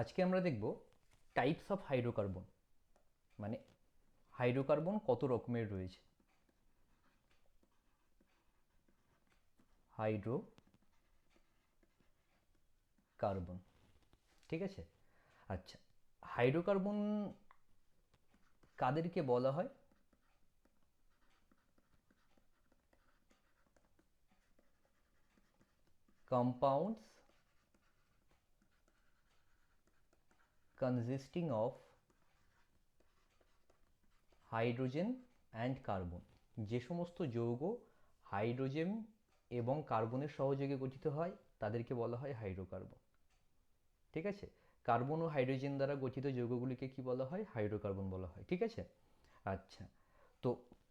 আজকে আমরা দেখব টাইপস অফ হাইড্রোকার্বন, মানে হাইড্রোকার্বন কত রকমের রয়েছে। হাইড্রোকার্বন, ঠিক আছে। আচ্ছা, হাইড্রোকার্বন কাদেরকে বলা হয়? Compounds consisting of hydrogen and carbon. যে সমস্ত যৌগ হাইড্রোজেন এবং কার্বনের সহযোগে গঠিত হয় তাদেরকে বলা হয় হাইড্রোকার্বন, ঠিক আছে। কার্বন ও হাইড্রোজেন দ্বারা গঠিত যৌগগুলিকে কি বলা হয়? হাইড্রোকার্বন বলা হয়, ঠিক আছে। আচ্ছা, তো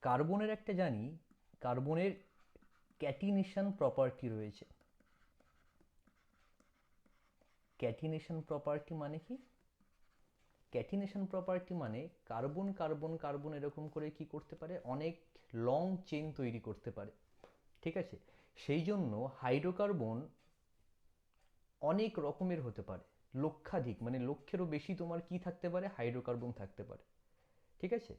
কার্বনের একটা জানি, কার্বনের ক্যাটিনেশন প্রপার্টি রয়েছে। ক্যাটিনেশন প্রপার্টি মানে কি? ক্যাটিনেশন প্রপার্টি মানে কার্বন কার্বন কার্বন এরকম করে কি করতে পারে? অনেক লং চেন তৈরি করতে পারে, ঠিক আছে। সেই জন্য হাইড্রোকার্বন অনেক রকমের হতে পারে, লক্ষাধিক, মানে লক্ষেরও বেশি তোমার কি থাকতে পারে? হাইড্রোকার্বন থাকতে পারে, ঠিক আছে।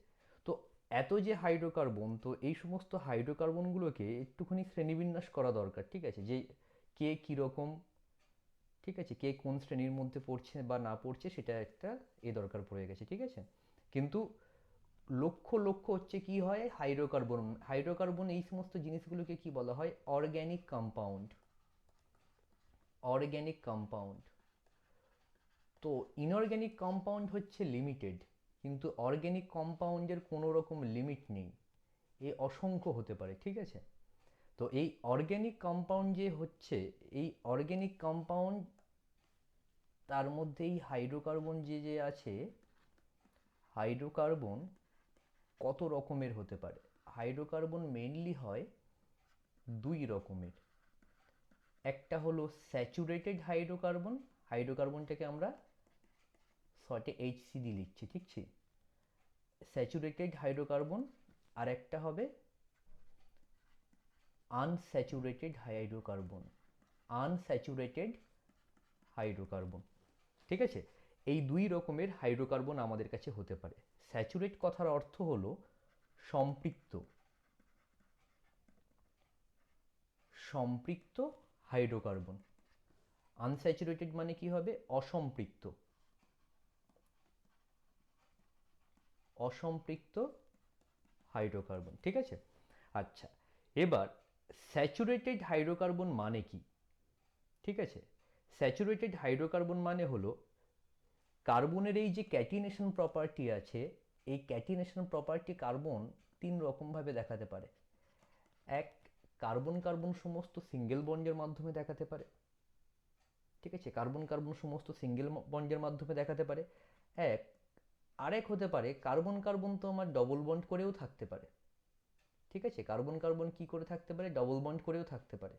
তো এত যে হাইড্রোকার্বন, তো এই সমস্ত হাইড্রোকার্বনগুলোকে একটুখানি শ্রেণীবিন্যাস করা দরকার, ঠিক আছে, যে কে কীরকম, ঠিক আছে, কে কোন শ্রেণীর মধ্যে পড়ছে বা না পড়ছে সেটা একটা দরকার পড়ে গেছে, ঠিক আছে। কিন্তু লক্ষ্য লক্ষ্য হচ্ছে কি হয়? হাইড্রোকার্বন, হাইড্রোকার্বন এই সমস্ত জিনিসগুলোকে কি বলা হয়? Organic compound. Organic compound. তো ইনঅর্গ্যানিক কম্পাউন্ড হচ্ছে লিমিটেড, কিন্তু অর্গ্যানিক কম্পাউন্ডের কোনো রকম লিমিট নেই, এ অসংখ্য হতে পারে, ঠিক আছে। তো এই অর্গ্যানিক কম্পাউন্ড যে হচ্ছে, এই অর্গ্যানিক কম্পাউন্ড তার মধ্যে এই হাইড্রোকার্বন যে যে আছে, হাইড্রোকার্বন কত রকমের হতে পারে? হাইড্রোকার্বন মেইনলি হয় দুই রকমের। একটা হলো স্যাচুরেটেড হাইড্রোকার্বন, হাইড্রোকার্বনটাকে আমরা শর্টে HCD লিখছি, ঠিক আছে। Saturated hydrocarbon. আর একটা হবে আনস্যাচুরেটেড হাইড্রোকার্বন। আনস্যাচুরেটেড হাইড্রোকার্বন, ঠিক আছে। এই দুই রকমের হাইড্রোকার্বন আমাদের কাছে হতে পারে। স্যাচুরেট কথার অর্থ হলো সম্পৃক্ত, সম্পৃক্ত হাইড্রোকার্বন। আনস্যাচুরেটেড মানে কি হবে? অসম্পৃক্ত, অসম্পৃক্ত হাইড্রোকার্বন, ঠিক আছে। আচ্ছা, এবার স্যাচুরেটেড হাইড্রোকার্বন মানে কি? ঠিক আছে, স্যাচুরেটেড হাইড্রোকার্বন মানে হলো কার্বনের এই যে ক্যাটিনেশন প্রপার্টি আছে, এই ক্যাটিনেশন প্রপার্টি কার্বন তিন রকমভাবে দেখাতে পারে। এক, কার্বন কার্বন সমস্ত সিঙ্গেল বন্ডের মাধ্যমে দেখাতে পারে, ঠিক আছে, কার্বন কার্বন সমস্ত সিঙ্গেল বন্ডের মাধ্যমে দেখাতে পারে। এক, আরেক হতে পারে কার্বন কার্বন তো আমার ডবল বন্ড করেও থাকতে পারে, ঠিক আছে, কার্বন কার্বন কি করে থাকতে পারে? ডবল বন্ড করেও থাকতে পারে।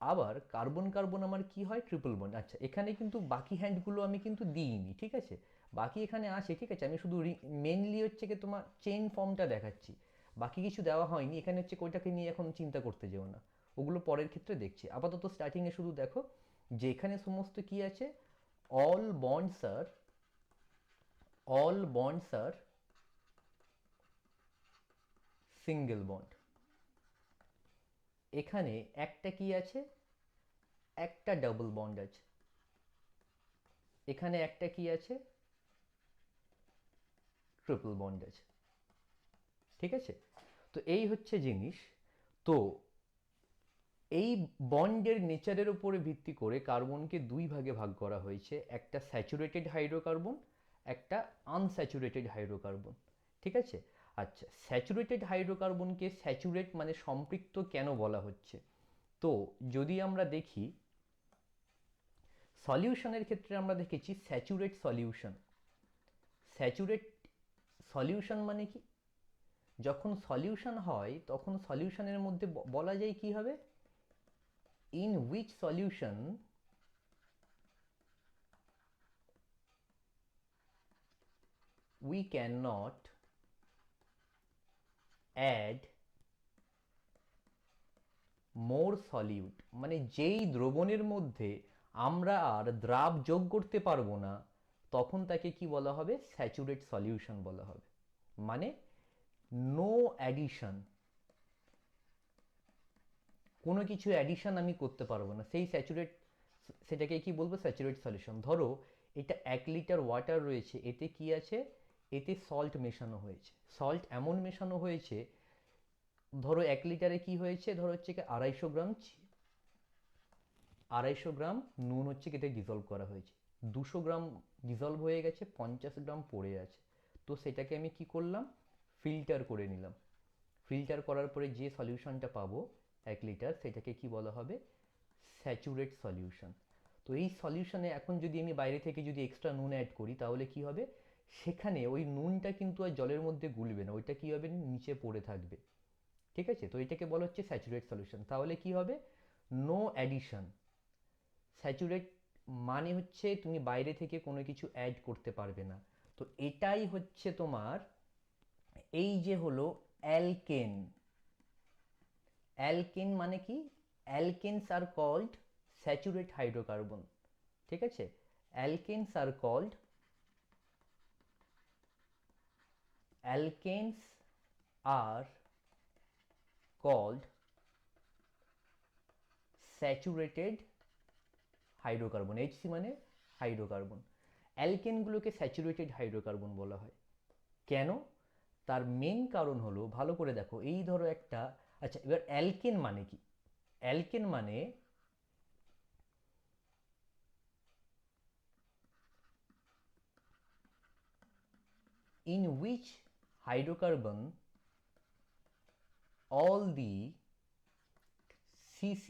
আবার কার্বন কার্বন আমার কি হয়? Triple bond. আচ্ছা, এখানে কিন্তু বাকি হ্যান্ডগুলো আমি কিন্তু দিইনি, ঠিক আছে, বাকি এখানে আসে, ঠিক আছে। আমি শুধু মেনলি হচ্ছে কি তোমার চেইন ফর্মটা দেখাচ্ছি, বাকি কিছু দেওয়া হয়নি এখানে। হচ্ছে কোইটাকে নিয়ে এখন চিন্তা করতে যেও না, ওগুলো পরের ক্ষেত্রে দেখছি। আপাতত স্টার্টিংয়ে শুধু দেখো যে এখানে সমস্ত কি আছে? অল বন্ডস আর, অল বন্ডস আর সিঙ্গেল বন্ড। এখানে একটা কি আছে? একটা ডাবল বন্ড আছে। এখানে একটা কি আছে? ট্রিপল বন্ড আছে, ঠিক আছে। তো এই হচ্ছে জিনিস। তো এই বন্ডের নেচারের উপরে ভিত্তি করে কার্বনকে দুই ভাগে ভাগ করা হয়েছে, একটা স্যাচুরেটেড হাইড্রোকার্বন, একটা আনস্যাচুরেটেড হাইড্রোকার্বন, ঠিক আছে। আচ্ছা, স্যাচুরেটেড হাইড্রোকার্বনকে স্যাচুরেট মানে সম্পৃক্ত কেন বলা হচ্ছে? তো যদি আমরা দেখি সলিউশনের ক্ষেত্রে আমরা দেখেছি স্যাচুরেট সলিউশন। স্যাচুরেট সলিউশন মানে কি? যখন সলিউশন হয় তখন সলিউশনের মধ্যে বলা যায় কি হবে? In which solution we cannot add more solute, মানে যেই দ্রবণের মধ্যে আমরা আর দ্রাব যোগ করতে পারবো না, তখন তাকে কি বলা হবে? স্যাচুরেট সলিউশন বলা হবে। মানে নো অ্যাডিশন, কোনো কিছু অ্যাডিশন আমি করতে পারবো না, সেই স্যাচুরেট, সেটাকে কি বলবো? Saturate solution. ধরো এটা 1 লিটার ওয়াটার রয়েছে, এতে কি আছে? এতে সল্ট মেশানো হয়েছে। সল্ট এমন মেশানো হয়েছে, ধরো 1 লিটারে কি হয়েছে? ধরো হচ্ছে কি 250 গ্রাম নুন হচ্ছে কি এতে ডিজলভ করা হয়েছে। 200 গ্রাম ডিজলভ হয়ে গেছে, 50 গ্রাম পড়ে আছে। তো সেটাকে আমি কি করলাম? ফিল্টার করে নিলাম। ফিল্টার করার পরে যে সলিউশনটা পাবো 1 লিটার, সেটাকে কি বলা হবে? Saturate solution. তো এই সলিউশনে এখন যদি আমি বাইরে থেকে যদি এক্সট্রা নুন অ্যাড করি, তাহলে কি হবে? সেখানে ওই নুনটা কিন্তু আর জলের মধ্যে গুলবে না, ওইটা কি হবে? নিচে পড়ে থাকবে। ঠিক আছে, তো এটাকে বলা হচ্ছে স্যাচুরেট সলিউশন। তাহলে কি হবে? No addition. স্যাচুরেট মানে হচ্ছে তুমি বাইরে থেকে কোনো কিছু অ্যাড করতে পারবে না। তো এটাই হচ্ছে তোমার এই যে হলো অ্যালকেন। অ্যালকেন মানে কি? Alkanes are called saturated hydrocarbon. ঠিক আছে, alkanes are called, alkanes are called saturated hydrocarbon. HC মানে হাইড্রোকার্বন। অ্যালকেনগুলোকে স্যাচুরেটেড হাইড্রোকার্বন বলা হয়। কেন? তার মেন কারণ হলো, ভালো করে দেখো, এই ধরো একটা, আচ্ছা এবার অ্যালকেন মানে কি? অ্যালকেন মানে in which hydrocarbon all the CC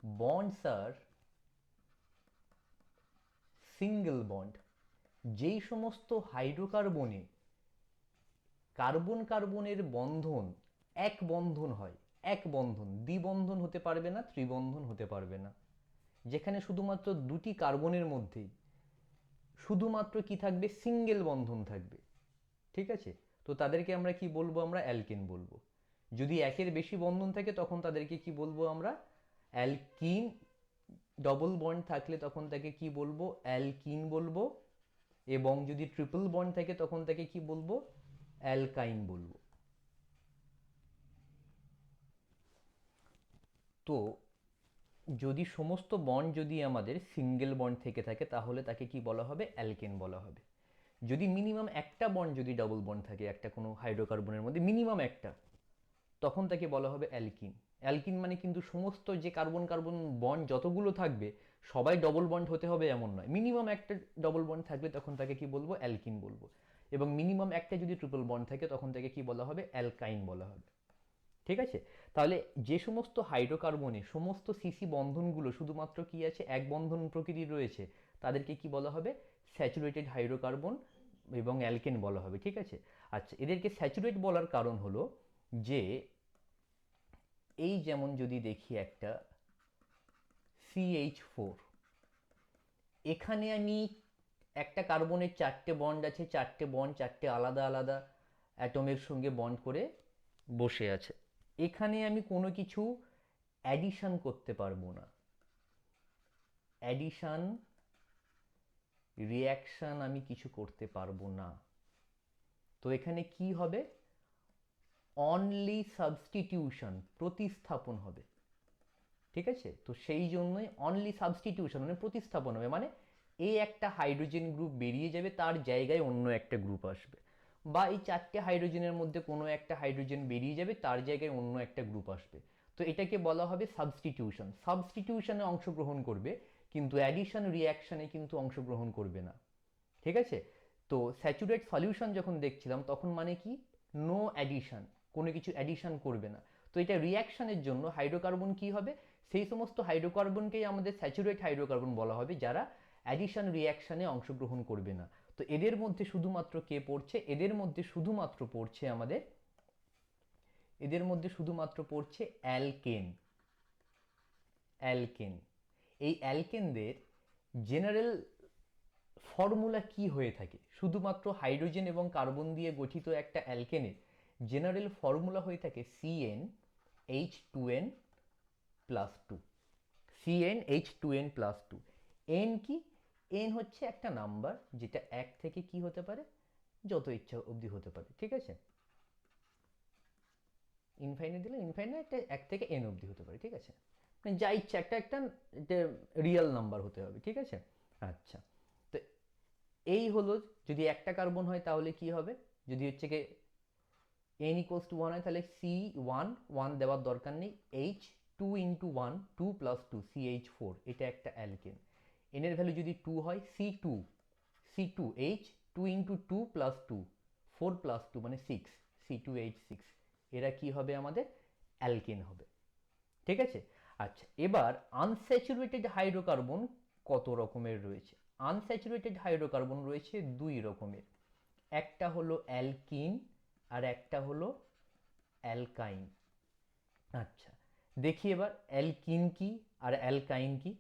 bonds are single bond. যেই সমস্ত হাইড্রোকার্বনে কার্বন কার্বনের বন্ধন এক বন্ধন হয়, এক বন্ধন, দ্বিবন্ধন হতে পারবে না, ত্রিবন্ধন হতে পারবে না, যেখানে শুধুমাত্র দুটি কার্বনের মধ্যেই শুধুমাত্র কি থাকবে? সিঙ্গেল বন্ধন থাকবে। ঠিক আছে, তো তাদেরকে আমরা কি বলবো? আমরা অ্যালকেন বলবো। যদি একের বেশি বন্ধন থাকে তখন তাদেরকে কি বলবো আমরা? অ্যালকিন। ডবল বন্ড থাকলে তখন তাকে কি বলবো? অ্যালকিন বলবো। এবং যদি ট্রিপল বন্ড থাকে তখন তাকে কি বলবো? অ্যালকাইন বলবো। তো যদি সমস্ত বন্ড যদি আমাদের সিঙ্গেল বন্ড থেকে থাকে, তাহলে তাকে কি বলা হবে? অ্যালকেন বলা হবে। যদি মিনিমাম একটা বন্ড যদি ডবল বন্ড থাকে একটা কোনো হাইড্রোকার্বনের মধ্যে, মিনিমাম একটা, তখন তাকে বলা হবে অ্যালকিন। অ্যালকিন মানে কিন্তু সমস্ত যে কার্বন কার্বন বন্ড যতগুলো থাকবে সবাই ডবল বন্ড হতে হবে এমন নয়, মিনিমাম একটা ডবল বন্ড থাকলে তখন তাকে কি বলবো? অ্যালকিন বলবো। এবং মিনিমাম একটা যদি ট্রিপল বন্ড থাকে তখন তাকে কি বলা হবে? অ্যালকাইন বলা হবে। ঠিক আছে, তাহলে যে সমস্ত হাইড্রোকার্বনে সমস্ত সিসি বন্ধনগুলো শুধুমাত্র কি আছে? এক বন্ধন প্রকৃতির রয়েছে, তাদেরকে কি বলা হবে? স্যাচুরেটেড হাইড্রোকার্বন এবং অ্যালকেন বলা হবে। ঠিক আছে, আচ্ছা এদেরকে স্যাচুরেট বলার কারণ হলো যে এই যেমন যদি দেখি একটা CH4, এখানে আমি একটা কার্বনের 4টে বন্ড আছে, 4টে বন্ড 4টে আলাদা আলাদা অ্যাটমের সঙ্গে বন্ড করে বসে আছে। এখানে আমি কোনো কিছু অ্যাডিশন করতে পারবো না, অ্যাডিশন রিয়াকশন আমি কিছু করতে পারবো না। তো এখানে কি হবে? অনলি সাবস্টিটিউশন, প্রতিস্থাপন হবে। ঠিক আছে, তো সেই জন্যই অনলি সাবস্টিটিউশন মানে প্রতিস্থাপন হবে, মানে এই একটা হাইড্রোজেন গ্রুপ বেরিয়ে যাবে, তার জায়গায় অন্য একটা গ্রুপ আসবে, বা এই 4টে হাইড্রোজেনের মধ্যে কোনো একটা হাইড্রোজেন বেরিয়ে যাবে, তার জায়গায় অন্য একটা গ্রুপ আসবে। তো এটাকে বলা হবে সাবস্টিটিউশন। সাবস্টিটিউশনে অংশগ্রহণ করবে, কিন্তু অ্যাডিশন রিয়াকশনে কিন্তু অংশগ্রহণ করবে না। ঠিক আছে, তো স্যাচুরেট সলিউশন যখন দেখছিলাম তখন মানে কি? নো অ্যাডিশন, কোনো কিছু অ্যাডিশন করবে না। তো এটা রিয়াকশনের জন্য হাইড্রোকার্বন কি হবে? সেই সমস্ত হাইড্রোকার্বনকেই আমাদের স্যাচুরেট হাইড্রোকার্বন বলা হবে যারা অ্যাডিশন রিয়াকশনে অংশগ্রহণ করবে না। তো এদের মধ্যে শুধুমাত্র কে পড়ছে? এদের মধ্যে শুধুমাত্র পড়ছে আমাদের, এদের মধ্যে শুধুমাত্র পড়ছে অ্যালকেন। অ্যালকেন, এই অ্যালকেনদের জেনারেল ফর্মুলা কি হয়ে থাকে? শুধুমাত্র হাইড্রোজেন এবং কার্বন দিয়ে গঠিত একটা অ্যালকেনের জেনারেল ফর্মুলা হয়ে থাকে CnH2n+2। CnH2n+2। n কি? n হচ্ছে একটা নাম্বার যেটা এক থেকে কি হতে পারে, যত ইচ্ছা অবধি হতে পারে, ঠিক আছে? ইনফাইনাইট দিলে ইনফাইনাইট, এক থেকে n অবধি হতে পারে, ঠিক আছে? মানে যা ইচ্ছা একটা একটা রিয়েল নাম্বার হতে হবে, ঠিক আছে? আচ্ছা, তো এই হলো, যদি একটা কার্বন হয় তাহলে কি হবে, যদি হচ্ছে কি n ইকুয়ালস টু 1 হয় তাহলে C1 দেওয়ার দরকার নেই, H 2 ইন্টু 1 2 প্লাস 2 CH4, এটা একটা অ্যালকেন। n এর ভ্যালু যদি 2 হয় C2 H 2 into 2 plus 2 4 plus 2 মানে 6 C2H6, এরা কি হবে আমাদের অ্যালকেন হবে, ঠিক আছে? আচ্ছা, এবার আনস্যাচুরেটেড হাইড্রোকার্বন কত রকমের রয়েছে? আনস্যাচুরেটেড হাইড্রোকার্বন রয়েছে দুই রকমের, একটা হলো অ্যালকিন আর একটা হলো অ্যালকাইন। আচ্ছা, দেখি এবার অ্যালকিন কি আর অ্যালকাইন কি।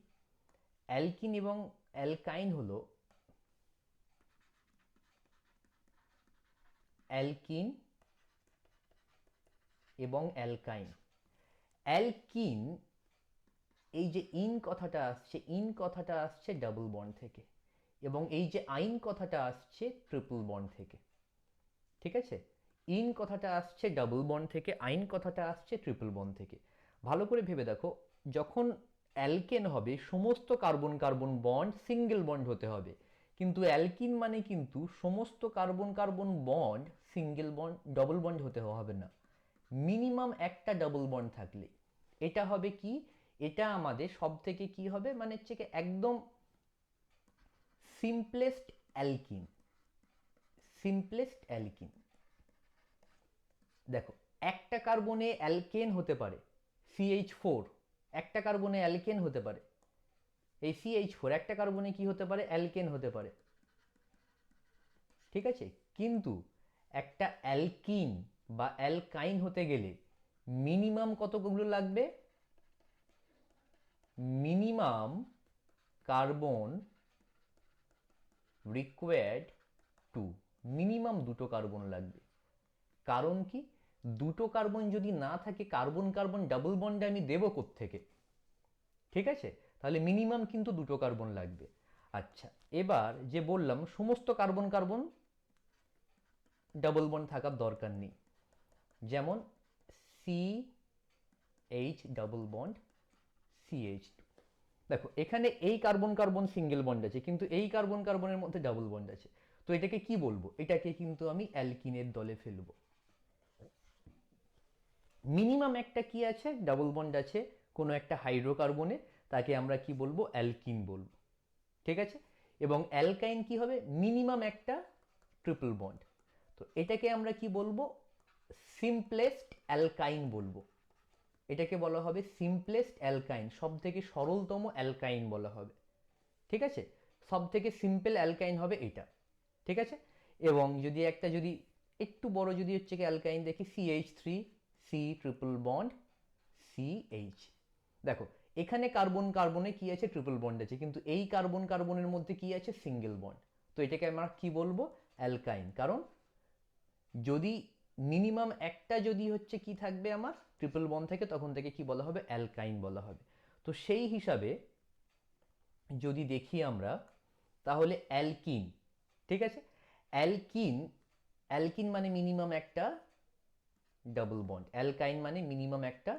অ্যালকিন এবং অ্যালকাইন হলো, অ্যালকিন এবং অ্যালকাইন। অ্যালকিন, এই যে ইন কথাটা আসছে ডাবল বন্ড থেকে, এবং এই যে আইন কথাটা আসছে ট্রিপল বন্ড থেকে, ঠিক আছে? ইন কথাটা আসছে ডাবল বন্ড থেকে, আইন কথাটা আসছে ট্রিপল বন্ড থেকে। ভালো করে ভেবে দেখো, যখন অ্যালকেন হবে সমস্ত carbon carbon bond single bond হতে হবে, কিন্তু অ্যালকিন মানে কিন্তু সমস্ত carbon carbon bond single bond double bond হতে হবে না, মিনিমাম একটা ডবল বন্ড থাকলে এটা হবে কি, এটা আমাদের সব থেকে কি হবে, মানে হচ্ছে কি একদম সিম্পলেস্ট অ্যালকিন। সিম্পলেস্ট অ্যালকিন, দেখো একটা কার্বনে অ্যালকেন হতে পারে CH4, একটা কার্বনে অ্যালকেন হতে পারে, এই CH4 একটা কার্বনে কি হতে পারে, অ্যালকেন হতে পারে, ঠিক আছে? কিন্তু একটা অ্যালকিন বা অ্যালকাইন হতে গেলে মিনিমাম কতগুলো লাগবে, মিনিমাম কার্বন রিকোয়ার্ড 2, মিনিমাম দুটো কার্বন লাগবে। কারণ কি, দুটো কার্বন যদি না থাকে কার্বন কার্বন ডাবল বন্ডে আমি দেবো কোত্থেকে, ঠিক আছে? তাহলে মিনিমাম কিন্তু দুটো কার্বন লাগবে। আচ্ছা, এবার যে বললাম সমস্ত কার্বন কার্বন ডাবল বন্ড থাকার দরকার নেই, যেমন CH ডাবল বন্ড CH2, দেখো এখানে এই কার্বন কার্বন সিঙ্গেল বন্ড আছে, কিন্তু এই কার্বন কার্বনের মধ্যে ডাবল বন্ড আছে, তো এটাকে কি বলবো, এটাকে কিন্তু আমি অ্যালকিনের দলে ফেলবো। মিনিমাম একটা কি আছে, ডাবল বন্ড আছে কোনো একটা হাইড্রোকার্বনে, তাকে আমরা কি বলবো, অ্যালকিন বলবো, ঠিক আছে? এবং অ্যালকাইন কি হবে, মিনিমাম একটা ট্রিপল বন্ড, তো এটাকে আমরা কি বলবো, সিম্পলেস্ট অ্যালকাইন বলবো। এটাকে বলা হবে সিম্পলেস্ট অ্যালকাইন, সব থেকে সরলতম অ্যালকাইন বলা হবে, ঠিক আছে? সব থেকে সিম্পল অ্যালকাইন হবে এটা, ঠিক আছে? এবং যদি একটা যদি একটু বড় যদি হচ্ছে কি অ্যালকাইন দেখি, CH3 C triple bond CH, দেখো এখানে কার্বন কার্বনে কি আছে, ট্রিপল বন্ড আছে, কিন্তু এই কার্বন কার্বনের মধ্যে কি আছে, সিঙ্গেল বন্ড, তো এটাকে আমরা কি বলবো, অ্যালকাইন। কারণ যদি মিনিমাম একটা যদি হচ্ছে কি থাকবে আমার ট্রিপল বন্ড থেকে, তখন থেকে কি বলা হবে, অ্যালকাইন বলা হবে। তো সেই হিসাবে যদি দেখি আমরা, তাহলে অ্যালকিন, ঠিক আছে? অ্যালকিন, অ্যালকিন মানে মিনিমাম একটা ডাবল বন্ড, অ্যালকাইন মানে মিনিমাম একটা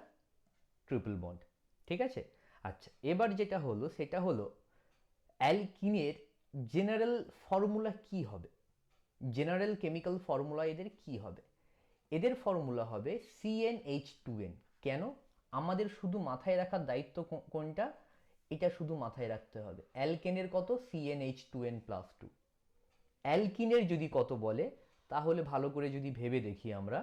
ট্রিপল বন্ড, ঠিক আছে? আচ্ছা, এবার যেটা হলো সেটা হলো অ্যালকিনের জেনারেল ফর্মুলা কি হবে, জেনারেল কেমিক্যাল ফর্মুলা এদের কি হবে, এদের ফর্মুলা হবে CnH2n। কেন, আমাদের শুধু মাথায় রাখার দায়িত্ব কোনটা, এটা শুধু মাথায় রাখতে হবে, অ্যালকেনের কত, CnH2n+2। অ্যালকিনের যদি কত বলে, তাহলে ভালো করে যদি ভেবে দেখি আমরা,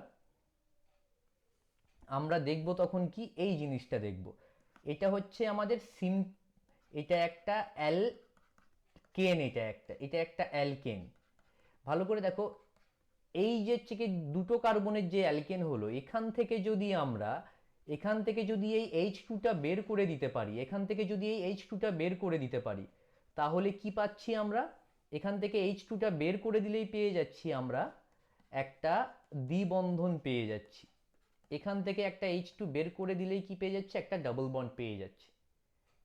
আমরা দেখব তখন কি, এই জিনিসটা দেখব, এটা হচ্ছে আমাদের এটা একটা অ্যালকেন, এটা একটা অ্যালকেন। ভালো করে দেখো, এই যে হচ্ছে দুটো কার্বনের যে অ্যালকেন হলো, এখান থেকে যদি এই H2টা বের করে দিতে পারি, তাহলে কি পাচ্ছি আমরা, এখান থেকে H2টা বের করে দিলেই পেয়ে যাচ্ছি আমরা একটা দ্বিবন্ধন পেয়ে যাচ্ছি, এখান থেকে একটা H2 বের করে দিলেই কি পেয়ে যাচ্ছে, একটা ডাবল বন্ড পেয়ে যাচ্ছে,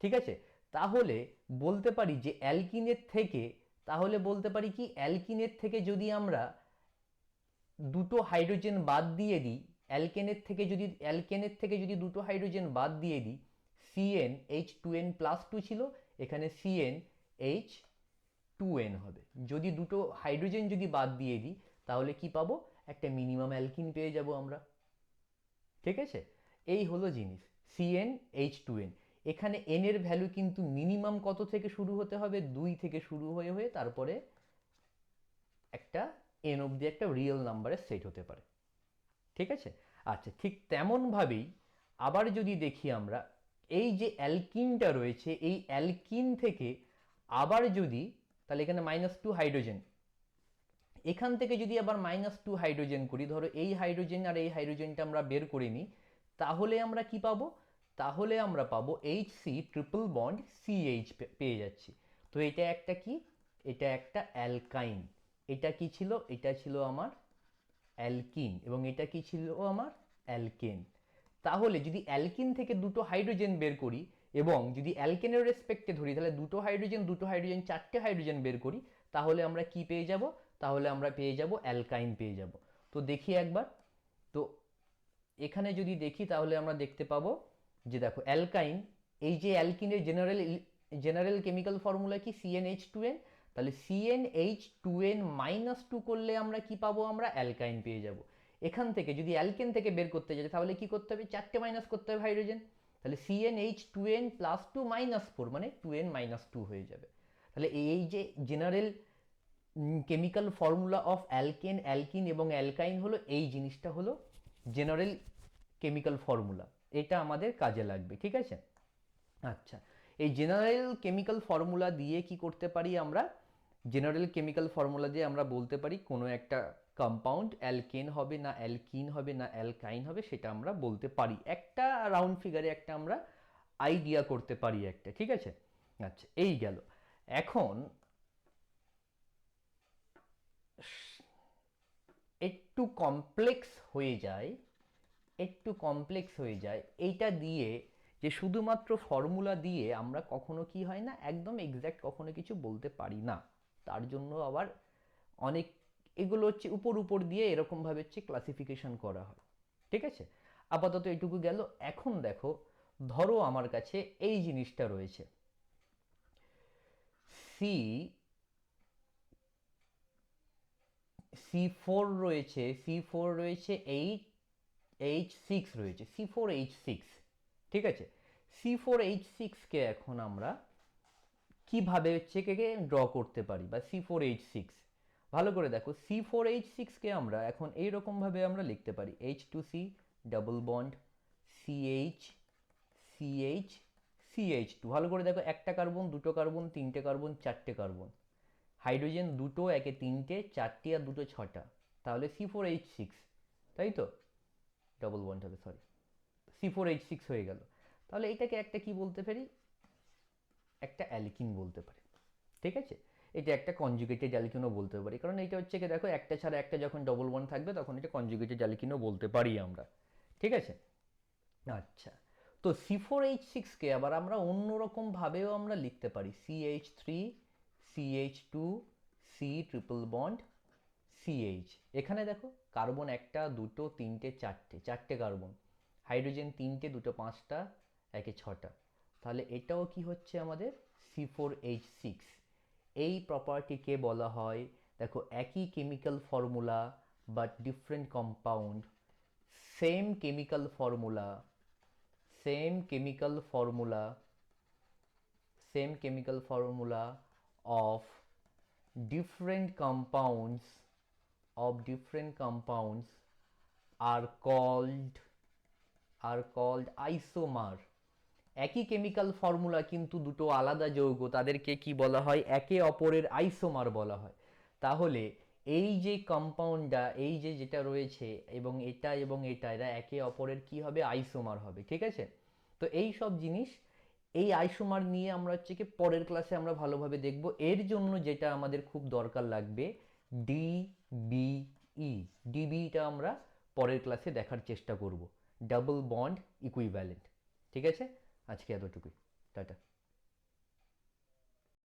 ঠিক আছে, তাহলে বলতে পারি যে অ্যালকিনের থেকে, তাহলে বলতে পারি কি অ্যালকিনের থেকে যদি আমরা দুটো হাইড্রোজেন বাদ দিয়ে দিই, অ্যালকেনের থেকে যদি দুটো হাইড্রোজেন বাদ দিয়ে দিই, CN H two N plus two ছিল, এখানে সিএন এইচ টু এন হবে। যদি দুটো হাইড্রোজেন যদি বাদ দিয়ে দিই তাহলে কি পাবো, একটা মিনিমাম অ্যালকিন পেয়ে যাব আমরা। ঠিক আছে, এই হলো জিনিস সিএন এইচ টু এন। এখানে এন এর ভ্যালু কিন্তু মিনিমাম কত থেকে শুরু হতে হবে, 2 থেকে শুরু হয়ে হয়ে তারপরে একটা এন অব্দি একটা রিয়েল নাম্বারের সেট হতে পারে। ঠিক আছে, আচ্ছা ঠিক তেমনভাবেই আবার যদি দেখি আমরা, এই যে অ্যালকিনটা রয়েছে এই অ্যালকিন থেকে আবার যদি, তাহলে এখানে -2 হাইড্রোজেন, এখান থেকে যদি আবার -2 হাইড্রোজেন করি, ধরো এই হাইড্রোজেন আর এই হাইড্রোজেনটা আমরা বের করে নিই, তাহলে আমরা কি পাবো, তাহলে আমরা পাবো HC ট্রিপল বন্ড CH পেয়ে যাচ্ছি। তো এটা একটা কি, এটা একটা অ্যালকাইন। এটা কি ছিল, এটা ছিল আমার অ্যালকিন, এবং এটা কি ছিল আমার অ্যালকেন। তাহলে যদি অ্যালকিন থেকে দুটো হাইড্রোজেন বের করি এবং যদি অ্যালকেনের রেসপেক্টে ধরি, তাহলে দুটো হাইড্রোজেন চারটে হাইড্রোজেন বের করি, তাহলে আমরা কি পেয়ে যাব, তাহলে আমরা পেয়ে যাব অ্যালকাইন পেয়ে যাব। তো দেখি একবার, তো এখানে যদি দেখি তাহলে আমরা দেখতে পাবো যে দেখো অ্যালকাইন, এই যে অ্যালকিনের জেনারেল কেমিক্যাল ফর্মুলা কি CnH2n, তাহলে CnH2n -2 করলে আমরা কি পাবো, আমরা অ্যালকাইন পেয়ে যাব। এখান থেকে যদি অ্যালকেন থেকে বের করতে যাই তাহলে কি করতে হবে, চারটে মাইনাস করতে হবে হাইড্রোজেন, তাহলে CnH2n +2 -4 মানে 2n -2 হয়ে যাবে। তাহলে এই যে general chemical formula of alkane, alkyne এবং অ্যালকাইন হলো এই জিনিসটা, হলো জেনারেল কেমিক্যাল ফর্মুলা, এটা আমাদের কাজে লাগবে। ঠিক আছে, আচ্ছা এই জেনারেল কেমিক্যাল ফর্মুলা দিয়ে কি করতে পারি আমরা, জেনারেল কেমিক্যাল ফর্মুলা দিয়ে আমরা বলতে পারি কোনো একটা কম্পাউন্ড অ্যালকেন হবে না অ্যালকিন হবে না অ্যালকাইন হবে, সেটা আমরা বলতে পারি, একটা রাউন্ড ফিগারে একটা আমরা আইডিয়া করতে পারি একটা। ঠিক আছে, আচ্ছা এই গেল। এখন একটু কমপ্লেক্স হয়ে যায়, এইটা দিয়ে, যে শুধুমাত্র ফর্মুলা দিয়ে আমরা কখনো কি হয় না, একদম এক্স্যাক্ট কখনো কিছু বলতে পারি না, তার জন্য আবার অনেক, এগুলো হচ্ছে উপর উপর দিয়ে এরকম ভাবে হচ্ছে ক্লাসিফিকেশন করা হয়। ঠিক আছে, আপাতত এটুকু গেল। এখন দেখো, ধরো আমার কাছে এই জিনিসটা রয়েছে, সি C4 রয়েছে, H6 রয়েছে, C4H6। ঠিক আছে, C4H6 কে এখন আমরা কিভাবে হচ্ছে কে ড্র করতে পারি, বা C4H6 ভালো করে দেখো, C4H6 কে আমরা এখন এইরকম ভাবে আমরা লিখতে পারি, H2C double bond CH CH CH2। ভালো করে দেখো, একটা কার্বন, দুটো কার্বন, তিনটে কার্বন, চারটে কার্বন, হাইড্রোজেন দুটো, একে তিনটে, চারটে আর দুটো ছটা, তাহলে C4H6, তাই তো, ডবল বন্ড হবে, সরি, C4H6 হয়ে গেল। তাহলে এটাকে একটা কি বলতে পারি, একটা অ্যালকিন বলতে পারি। ঠিক আছে, এটা একটা কনজুগেটেড অ্যালকিনও বলতে পারি, কারণ এটা হচ্ছে কি দেখো, একটা ছাড়া একটা যখন ডবল বন্ড থাকবে তখন এটা কনজুগেটেড অ্যালকিনও বলতে পারি আমরা। ঠিক আছে, আচ্ছা তো C4H6 কে আবার আমরা অন্যরকম ভাবেও আমরা লিখতে পারি, CH3 CH2 C triple bond CH। এখানে দেখো কার্বন একটা, দুটো, তিনটে, চারটে কার্বন, হাইড্রোজেন তিনটে, দুটো পাঁচটা, একে ছটা, তাহলে এটাও কি হচ্ছে আমাদের C4H6। এই প্রপার্টিকে বলা হয়, দেখো একই chemical formula but different compound, same chemical formula, same chemical formula, same chemical formula of different compounds, are called isomer। একই কেমিক্যাল ফর্মুলা কিন্তু দুটো আলাদা যৌগ, তাদেরকে কি বলা হয়, একে অপরের আইসোমার বলা হয়। তাহলে এই যে কম্পাউন্ডটা, এই যে যেটা রয়েছে এবং এটা এরা একে অপরের কি হবে, আইসোমার হবে। ঠিক আছে, তো এই সব জিনিস, এই আইসোমার নিয়ে আমরা হচ্ছে কি পরের ক্লাসে আমরা ভালোভাবে দেখব। এর জন্য যেটা আমাদের খুব দরকার লাগবে, ডিবিই, ডিবিটা আমরা পরের ক্লাসে দেখার চেষ্টা করব, ডাবল বন্ড ইকুইভ্যালেন্ট। ঠিক আছে, আজকে এতটুকুই, টাটা।